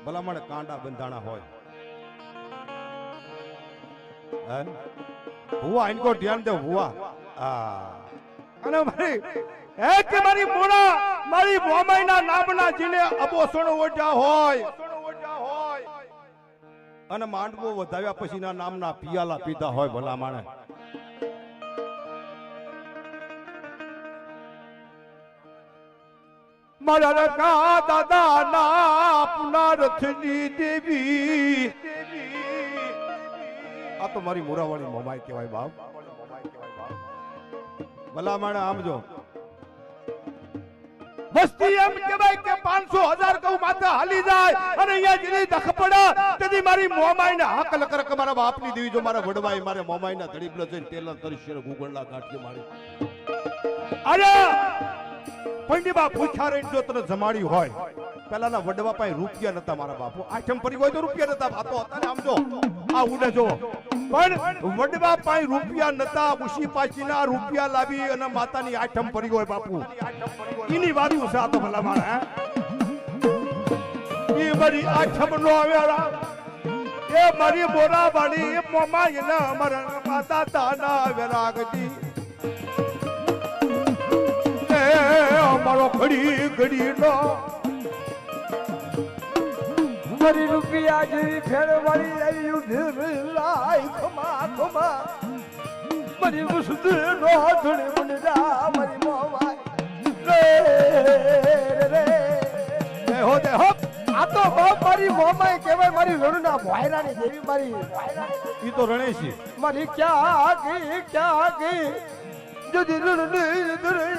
ભલામણ કાંડા બંધાણા હોય હે હુઆ ઇનકો ધ્યાન દે હુઆ અને મારી હે કે મારી મોણા મારી મોમાઈના નામના જીને અબોસણ ઓઢ્યા હોય અને માંડવો વધાવ્યા પછીના નામના પિયાલા પીધા હોય ભલા માણે મારા રકા દાદા ના પુનારથની દેવી આ તો મારી મોરાવાળી મોમાઈ કહેવાય બાપ ભલા માણે આમ જો વસ્તી એમ કહેવાય કે 500,000 કઉ માથે હાલી જાય અને અહીંયા જેની દખ પડે તેથી મારી મોમાઈને હાકલ કર કે મારા બાપની દેવી જો મારા વડવાઈ મારે મોમાઈના તડીબલો જઈને તેલ તરશીર ગુગળના ગાંઠી મારી અરે પંડીબા પૂછા રહીને જો તને જમાડી હોય પેલાના વડવા પાસે રૂપિયા નતા મારા બાપુ આઠમ પડી હોય તો રૂપિયા નતા આ તો હતા આમ જો આ ઉડે જો પણ વડવા પાસે રૂપિયા નતા ઉશી પાછીના રૂપિયા લાવી અને માતાની આઠમ પડી હોય બાપુ એની વારી ઉસા તો ભલા મારા એ મારી આઠમ નો આવ્યા એ મારી મોરા વાળી એ મોમા એના અમારા માતા તાના વેરાગજી અમારો ઘડી ઘડી નો મારી રૂપિયા જેવી ફેર વાળી આવી ઉધર લાય ખમા ખમા મારી વસુદ નો ધણે મુંડા મારી મોવાય રે હો દે હો આ તો બાપ મારી મોમાય કહેવાય મારી રણના ભોયરાની દેવી મારી ઈ તો રણેશી મારી ક્યાં ગઈ જો દિલ ને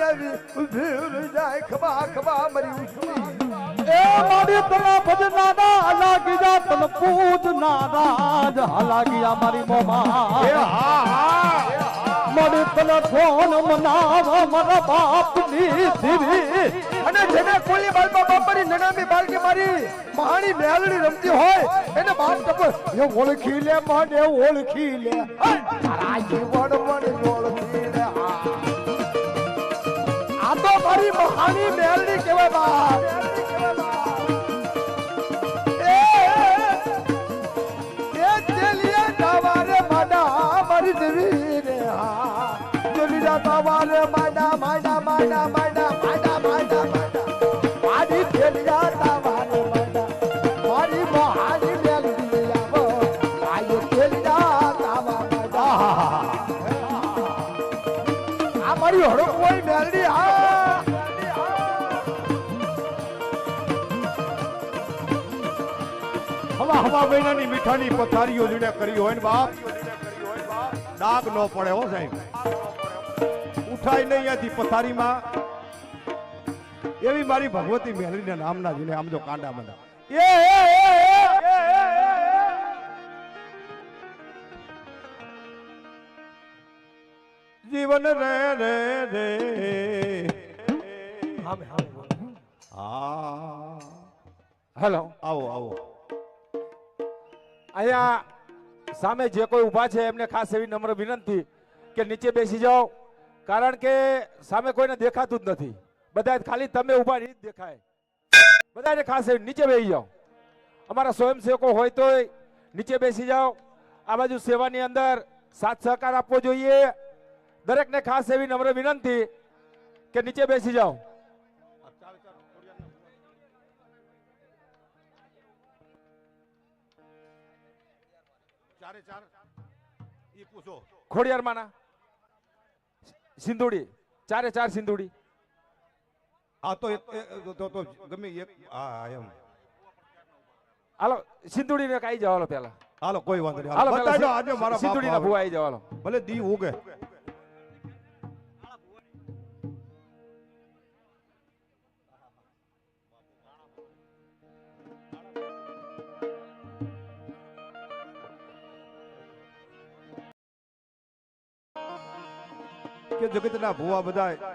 આવી ઉધર જાય ખમા ખમા મારી એ મારી તના ભજના ના લાગી જા તન પૂજ ના રાજ લાગી આ મારી મોમા એ હા મારી તના ફોન મનાવ મારા બાપની દીવી અને જેને કોલી બાલમાં બાપરી નનામી બાલકી મારી મહાણી મેલડી રમતી હોય એને બાપ ટપ એ ઓળખી લે મને ઓળખી લે તારા જીવન મને ઓળખી લે આ તો મારી મહાણી મેલડી કહેવાય બાપ મારી દેવી રે હા ચલી જાતા વાલે Maada Maada Maada Maada Maada Maada માડી ચલી જાતા વાલે માડા મારી મહાની મેલડી આવો આયો ચલી જાતા માડા આ મારી હડો કોઈ મેલડી હા હવા મહિનાની મીઠાની પથારીઓ જોડે કરી હોય ને બાપ ડાક નો પડે હો સાહેબ ઉઠાઈ નહીં અહીંયાથી પથારીમાં એવી મારી ભગવતી મેલડીના નામના જીને આમ જો કાંડા બંધા જીવન રે રે રે હા હેલો આવો આવો અહીંયા સામે જે કોઈ ઊભા છે એમને ખાસ એવી નમ્ર વિનંતી કે નીચે બેસી જાઓ કારણ કે સામે કોઈને દેખાતું જ નથી બધા ખાલી તમે ઊભા જ દેખાય બધાને ખાસ એવી નીચે બેસી જાઓ અમારા સ્વયંસેવકો હોય તો નીચે બેસી જાઓ આ બાજુ સેવાની અંદર સાથ સહકાર આપવો જોઈએ દરેકને ખાસ એવી નમ્ર વિનંતી કે નીચે બેસી જાઓ ખોડિયાર માના સિંધુડી ચારે ચાર સિંધુડી આ તો ગમે એક હા એમ હાલો સિંધુડી ને આવી જાવ પેલા હાલો કોઈ વાંધો નહીં હાલો બતાજો આજે મારા સિંધુડી ના ભૂવા આવી જાવ હાલો ભલે દી ઉગે કે જગતના ભૂવા બધા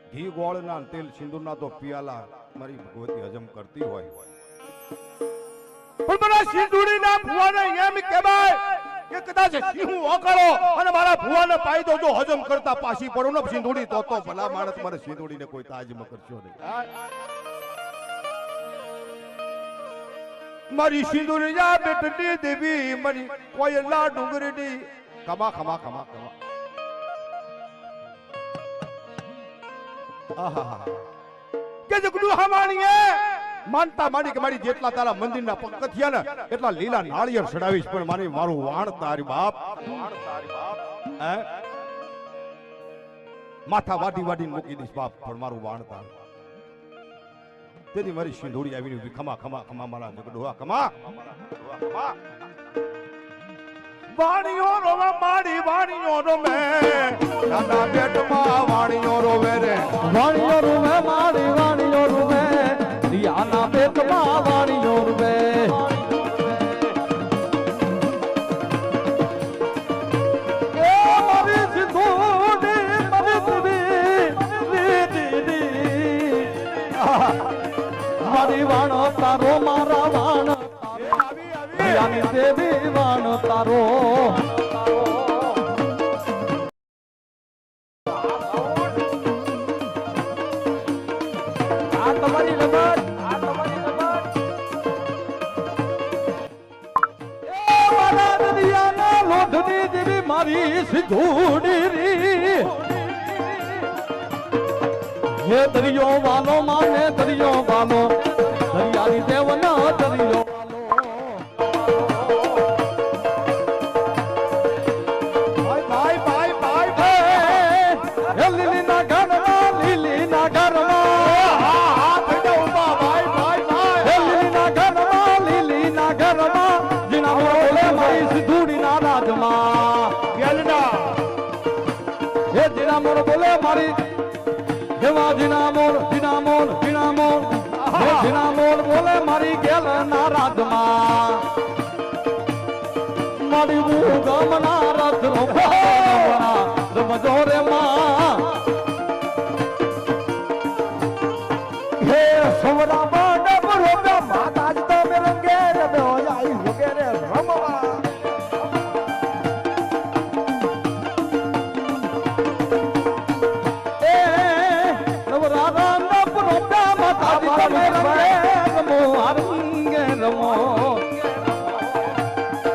ઘી ગોળના તેલ સિંદૂરના તો પિયાલા મારી ભગવતી હજમ કરતી હોય પણ મારા સિંદૂરીના ભૂવાને એમ કહેવાય કે કદાચ સિંહુ ઓકળો અને મારા ભૂવાને પાઈ દો જો હજમ કરતા પાછી પડો ને સિંદૂરી તો ભલા માણસ મારે સિંદૂરીને કોઈ તાજમાં કરશો નહીં મારી સિંદુરિયા બેટની દેવી મારી કોયલા ડુંગરીની ખમા ખમા ખમા ખમા આહા કે જગડું હમાણીએ માનતા માની કે મારી જેટલા તારા મંદિરના પગથિયા ને એટલા લીલા નાળિયેર ચડાવીશ પણ મારું વાણ તારી બાપ હે માથા વાડી વાડી મૂકી દઈશ બાપ પણ મારું વાણ તાર તેથી મારી સિંધોડી આવીને ઊભી ખમા ખમા ખમા મારા જગડુઆ ખમા વાણીઓ રોવા માડી વાણીઓ રોમે દાદા બેટમાં વાણીઓ રોવે રે વાણીઓ રૂમે મારી વાણીઓ રૂમે રિયાના પેટમાં વાણીઓ રૂમે એ મારી સિંધુડી મારી દીદી મારી વાણો તારો મારા વાણ રિયાની દેવી વાણ તારો તમારી લગન એ મારા દરિયાના લોઢની દેવી મારી સિંધુડી રી હે દરિયો વાલો માને દરિયો વાલો દરિયાની દેવના દરિયો ભાઈ ભાઈ ભાઈ ભાઈ હે લીલીના ઘરમાં લીલીના ઘરમાં બોલે મારી જેવા જીનામોલ જીનામોલ જીનામોલ જીનામોલ બોલે મારી ગેલ ના રાજમાં મારી હું ગમના રથ રમજો રે માં હે સવરા બાડ બરોબર માતાજ તો મેરંગે રે બે આઈ વગેરે રમવા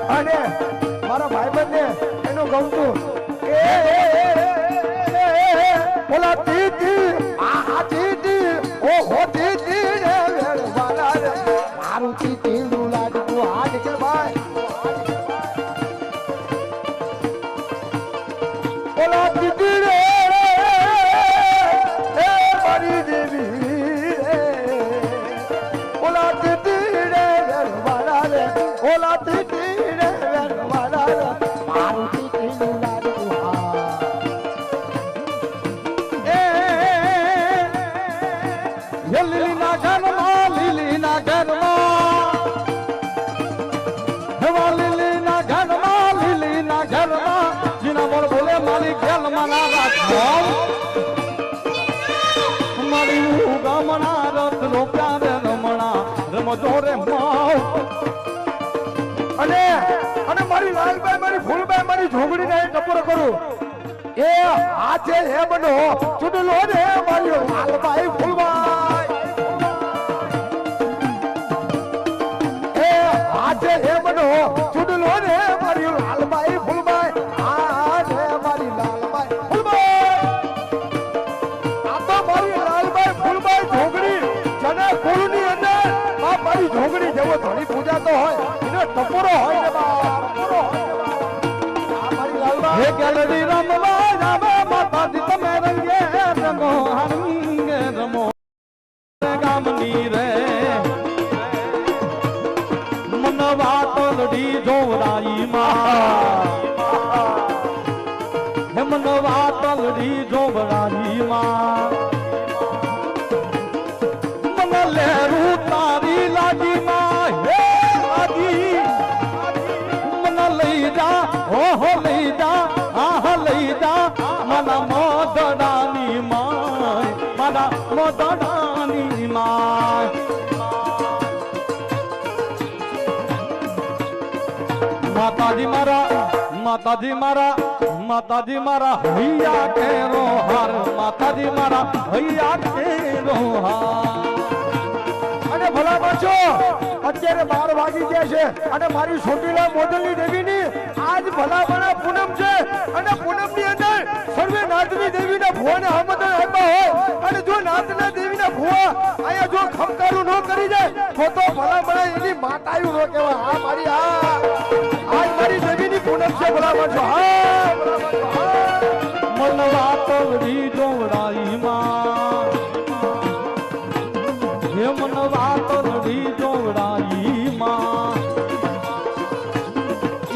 અને મારા ભાઈબંધને એનું ગમતું બોલા દીદી આ દીદી ઓહો દીદી રે વાલા રે મારું દીદી નું લાડકું હાથ કે ભાઈ બોલા દીદી રે એ મારી દેવી રે બોલા દીદી રે વાલા રે બોલા દીદી રે વાલા રે મારું દીદી નું લાડકું લીલીના ઘરમાં લીલીના ઘરમાં હવા લીલીના ઘરમાં લીલીના ઘરમાં જીના બોલ બોલે મારી ગેલ મના રાખો મારી ગામના રથ નો પ્યાર રમણા રમજો રે માવ અને મારી લાલભાઈ મારી ફૂલભાઈ મારી ઝોગડીને ટપોરો કરું એ આજે હે બનો ચુડલો રે મારી લાલભાઈ ફૂલભાઈ એ આજે હે બનો ચુડલો રે મારી લાલભાઈ ફૂલભાઈ આ રે મારી લાલભાઈ ફૂલભાઈ આ તો મારી લાલભાઈ ફૂલભાઈ ઝોગડી જને કુળની અંદર આ મારી ઝોગડી જેવો ધણી પૂજા તો હોય એનો ટપોરો હોય ને બા ટપોરો હોય હે ગેલરી રમવા જાવે માતાજી તમે રંગે રમો હરંગે રમો ગામની રે મનવા તલડી જોરાઈ માં હે મનવા તલડી જોરાઈ માં મન લેરું તારી લાગી માં હે લાગી મન લઈ જા ઓહો લઈ જા આહ લઈ જા મારા મોદડાની માય મારા મોદડાની માય માતાજી મારા હૈયા કેરો હાર માતાજી મારા હૈયા કેરો હાર અને ભલા પાછો અત્યારે 12 વાગી ગયા છે અને મારી ચોટીલા મોડલની દેવીની આજ ભલામણા પૂનમ છે અને પૂનમની અંદર સર્વે નાથની દેવીના ભુવાને આમંત્રણ આપ્યા હોય અને જો નાથના દેવીના ભુવા અહીંયા જો ખમકારું ન કરી જાય તો ભલામણા એની માતાયું ન કહેવાય. હા મારી આજ મારી દેવીની પૂનમ છે ભલામણ છો. હા મનવા તલડી જોવડાઈ માં હે મનવા તલડી જોવડાઈ માં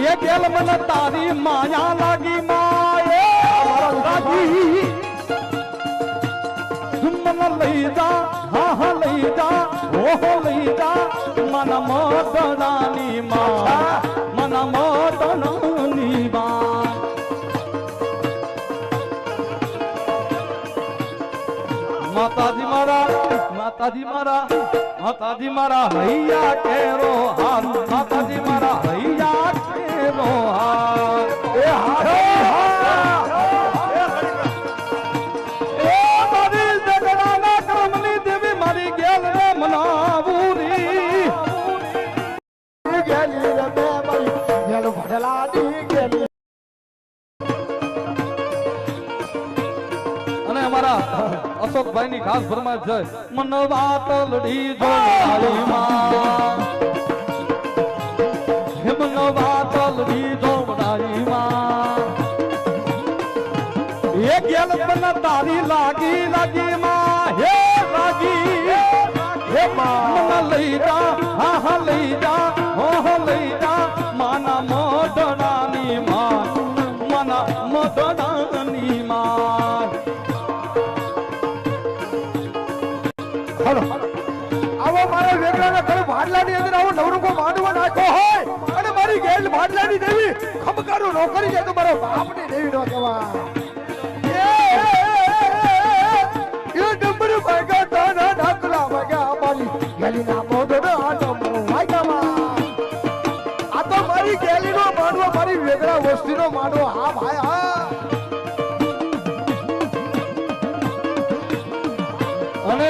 એ ગેલ મન તારી માયા લાગી માં એ લાગી મન લઈ જા હા લઈ જા ઓહો લઈ જા મન મદનાની માં મન મદનાની માં માતાજી મારા હૈયા કેરો હાર માતાજી મારા હૈયા કેરો હાર એ હા એ મારી જગડાના કર્મની દેવી મારી ગેલ ને મનાવુરી ગેલી રે બે મારી ગેલ ભડલાની ગેલી. અને અમારા અશોકભાઈ ની ખાસ ફરમાઈશ છે મનવા તલડી જોડાઈ માં હે મનવા તલડી જોડાઈ માં એ ગેલ બન તારી લાગી લાગી માં હે લાગી હે મન લઈ જા હા લઈ જા હો લઈ જા માના મોઢણાની માં માના મોઢણાની માં આવો મારા વેગડાના ઘરે ભાડલાની અંદર આવો નવરંગો માંડવો નાખ્યો હોય અને મારી ગેલ ભાડલાની દેવી ખમકારો નો કરી જાય તો મારા બાપની દેવી નો કહેવાય. એ ડમરું ભાગ્યા તાના ઢાકલા ભાગ્યા મારી ગેલીના મોઢો આટમો વાગ્યામાં આ તો મારી ગેલીનો માંડવો મારી વેગડા વસ્તીનો માંડવો. હા ભાઈ હા. અને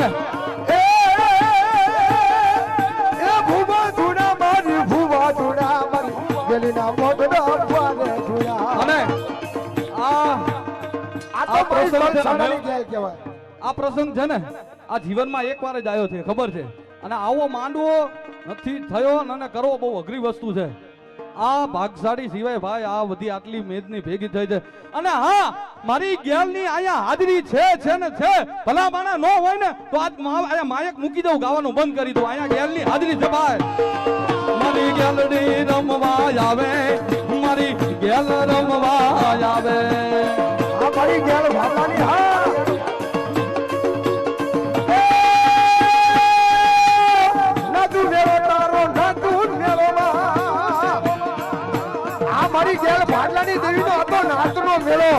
અને આ પ્રસંગ છે ને આ જીવનમાં એકવાર જ આવ્યો છે ખબર છે અને આવો માંડવો નથી થયો અને કરવો બહુ અઘરી વસ્તુ છે. આ ભાગશાળી સિવાય ભાઈ આ બધી આટલી મેદની ભેગી થઈ છે અને હા મારી ગેલની અહીંયા હાજરી છે ને છે ભલા માણા ન હોય ને તો આજ અહીંયા માયક મૂકી દઉં ગાવાનું બંધ કરી દઉં. અહીંયા ગેલની હાજરી છે ભાઈ. મારી ગેલડી રમવા આવે મારી ગેલ રમવા આવે આ મારી ગેલ ભાડલાની હા. મારી ગેલ ભાડલાની દેવીનો હતો નાચનો મેળો.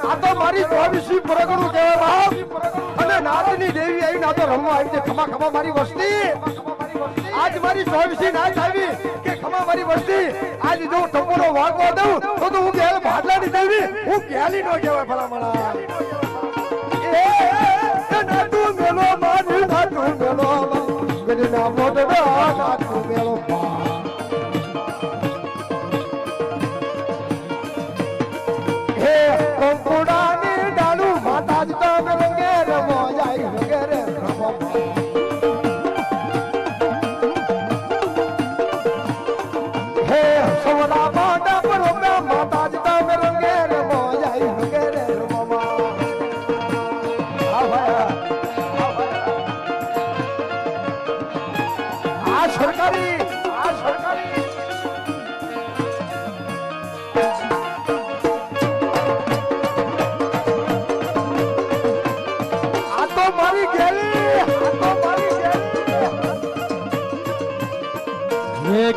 આ તો મારી 24 પરગણું કહેવાય બાપ અને નાચની દેવી આવી ના તો રમવા આવી છે. ખમા ખમા મારી વસ્તી આજ મારી 24 નાચ આવી કે ખમા મારી વસ્તી આજ જો ટપોરો વાગવા દઉં તો હું ગેલ ભાડલાની દેવી હું ગેલી નો કહેવાય ભલામણા. એ નાચું મેળો મારી નાચું મેળો ગજના મોઢો નાચું મેળો. કંકુડાની ડાળું માતાજી તમે રંગે રમો જાય વગેરે રમો. હે સોના બાડા પર માતાજી તમે રંગે રમો જાય વગેરે રમો. આ સરકારી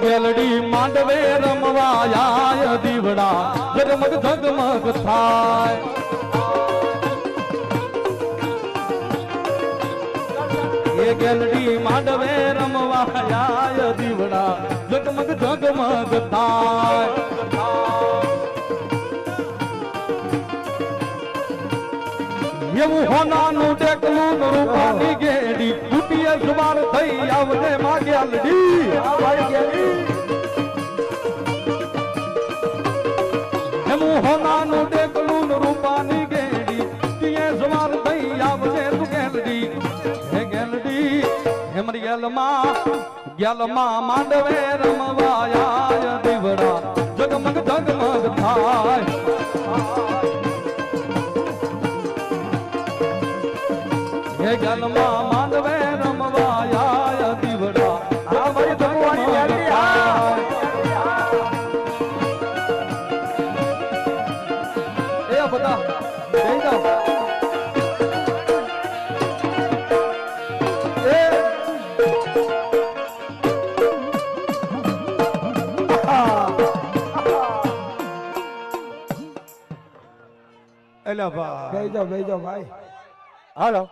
ગેલડી માંડવે રમવા આય દીવડા જગમગ જગમગ થાય. એ ગેલડી માંડવે રમવા આય દીવડા જગમગ જગમગ થાય. એવું હોનાનું ટેકલું રૂપાની ગેડી તૂટી સવાર થઈ આવજે માં ગેલડી આ ભાઈ ગેલી હું હોનાનું દેખલું રૂપાની ગેડી તીએ સવાર થઈ આવજે તું ગેલડી હે ગેલડી હેમરી ગેલમાં માંડવે રમવાયા દીવડા જગમગ જગમગ થાય હે ગેલમાં માંડવે રમવાયા દીવડા આ ભાઈ ભગવાનની ગેલી એ બધા જઈ જાઓ એલા ભાઈ બેહી જાઓ ભાઈ હાલો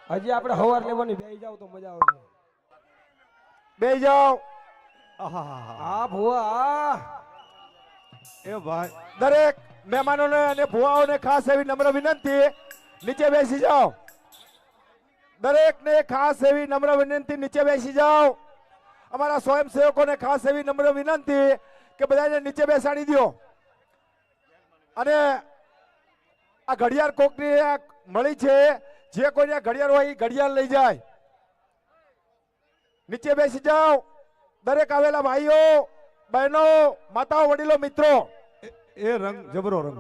હજી આપણે હવાર લેવાની બેહી જાવ તો મજા આવશે બે જાઓ આ ભુવા એ ભાઈ દરેક મહેમાનોને અને ભુવાઓને ખાસ એવી નમ્ર વિનંતી નીચે બેસી જાઓ દરેકને ખાસ એવી નમ્ર વિનંતી નીચે બેસી જાઓ અમારા સ્વયંસેવકોને ખાસ એવી નમ્ર વિનંતી કે બધાને નીચે બેસાડી દો અને આ ઘડિયાળ કોકની મળી છે જે કોઈને ઘડિયાળ હોય એ ઘડિયાળ લઈ જાય નીચે બેસી જાઓ દરેક આવેલા ભાઈઓ બહેનો માતાઓ વડીલો મિત્રો એ રંગ જબરો રંગ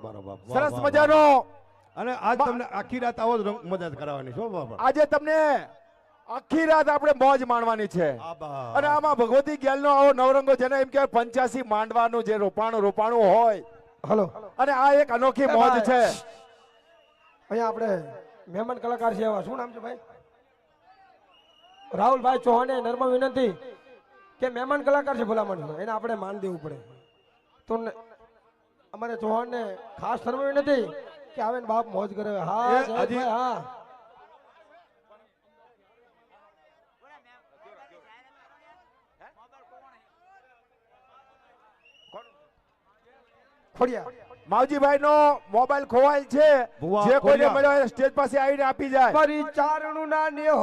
મારો બાપ વાહ, સરસ વાહ, મજાનો વાહ. અને આજ તમને આખી રાત આવો જ રંગ મજા જ કરાવવાની છો બાપા આજે તમને આખી રાત આપણે મોજ માણવાની છે આબા. અને આમાં ભગવતી જ્ઞાનનો આવો નવરંગો જેને એમ કહેવાય 85 માંડવાનું જે રોપાણું હોય હલો અને આ એક અનોખી મોજ છે અહીંયા આપણે મહેમાન કલાકાર છે એવા શું નામ છે ભાઈ રાહુલભાઈ ચૌહાણે નર્મ વિનંતી કે મહેમાન કલાકાર છે ભલામણ એને આપણે માન દેવું પડે તો અમારે ચૌહાણને ખાસ નર્મ વિનંતી કે આવે ને બાપ મોજ કરે હા એ જયેશભાઈ, હજી- હા ખોડિયા માવજીભાઈ નો મોબાઈલ ખોવાયેલ છે ભુવા જે કોઈને ખોડિયા. મળ્યો હોય સ્ટેજ પાસે આવીને આપી જાય મારી ચારણું ના ને